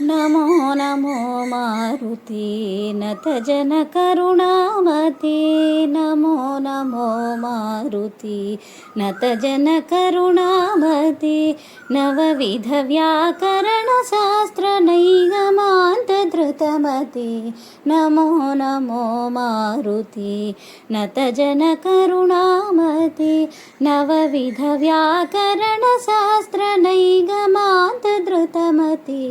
नमो नमो मारुति नतजनकरुणामते नमो नमो मारुति नतजनकरुणामते नवविधव्याकरणशास्त्रनैगमान्तधृतमते नमो नमो मारुति नतजनकरुणामते नवविधव्याकरणशास्त्रनैगमान्तधृतमते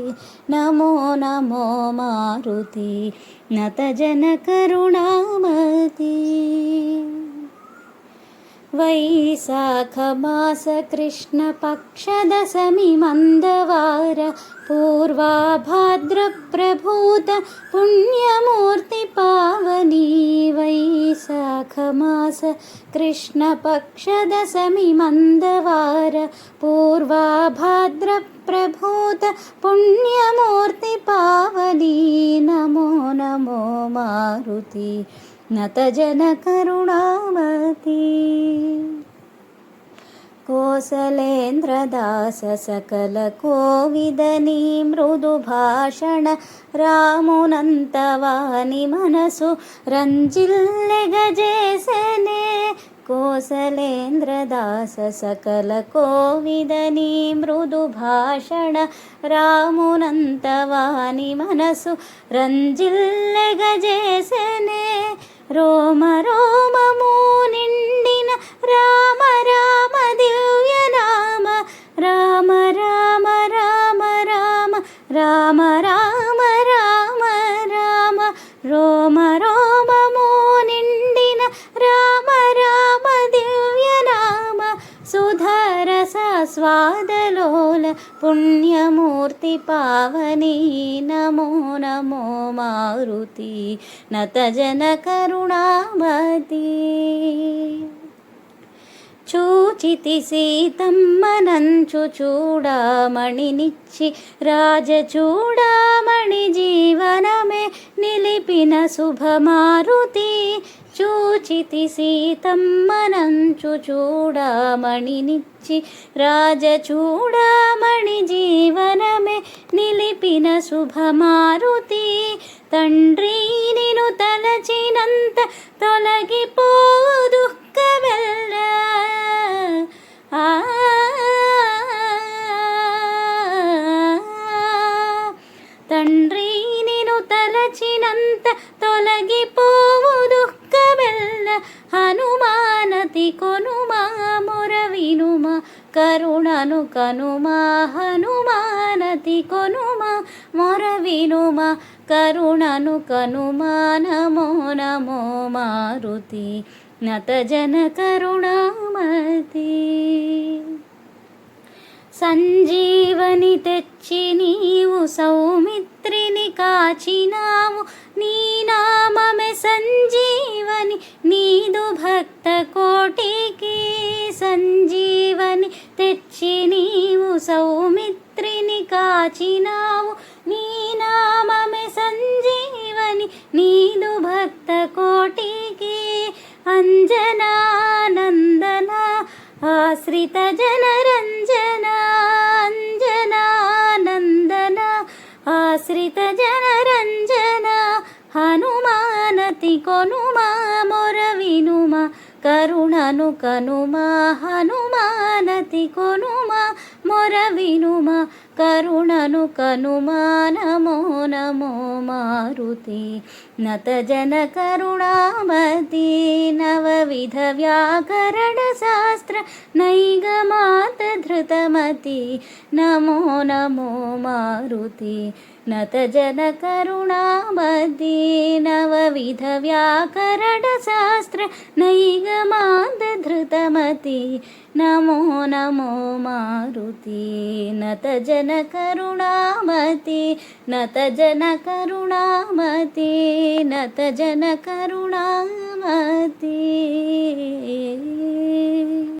नमो नमो मारुति नतजनकरुणामते वैशाखमास कृष्णपक्षदशमी मन्दवार पूर्वा भाद्रप्रभूत पुण्यमूर्ति पावनी वैशाखमास कृष्णपक्षदशमी मन्दवार पूर्वा भाद्रप्रभूत पुण्यमूर्ति पावनी नमो नमो मारुति नतजनकरुणामते कोसलेन्द्रदास सकलकोविदनी मृदुभाषण रामुनन्तवानि मनसु ರಂಜಿಲ್ಲೆಗಜೇಸನೆ कोसलेन्द्रदास सकलकोविदनी मृदुभाषण रामुनन्तवानि मनसु ರಂಜಿಲ್ಲೆಗಜೇಸನೆ रोम रोममु निंडिन राम राम दिव्य नाम राम राम राम राम राम राम राम राम रोम रोममु निंडिन राम राम दिव्य नाम सुधरस स्वादलोल पुण्यमूर्ति पावनी नमो नमो मारुति नतजनकरुणामते చూచితి సీతమ్మనంచు చూడామణినిచ్చి రాజచూడామణి జీవనమే నిలిపిన శుభమారుతి చూచితి సీతమ్మనంచు చూడామణినిచ్చి రాజచూడామణి జీవనమే నిలిపిన శుభమారుతి తండ్రి నిను తలచినంత తొలగిపోవు దుఃఖమెల్ల తండ్రి నిను తలచినంత తొలగిపోవు దుఃఖమెల్ల హనుమానతి కొనుమా మొర వినుమా కరుణను కనుమా హనుమానతి కొనుమా మొర వినుమా కరుణను కనుమా నమో నమో మారుతి నతజనకరుణామతే సంజీవని తెచ్చి నీవు సౌమిత్రిని కాచినావు నీ నామమే సంజీవని నీదు భక్త కోటికి సంజీవని తెచ్చి నీవు సౌమిత్రిని కాచినావు నీ నామమే సంజీవని నీదు భక్త కోటికి అంజనానందన ఆశ్రిత జనరంజన అంజనానందన ఆశ్రిత జనరంజన హనుమానతి కొనుమా మొర వినుమా కరుణను కనుమా హనుమానతి కొనుమా మొర వినుమా కరుణను కనుమా నమో నమో మారుతి నతజనకరుణామతే నవవిధ వ్యాకరణ శాస్త్ర నైగమాంతధృతమతే నమో నమో మారుతి నతజనకరుణామతే నవవిధ వ్యాకరణ శాస్త్ర నైగమాంతధృతమతే నమో నమో మారుతి నతజనకరుణామతే నతజనకరుణామతే నతజనకరుణామతే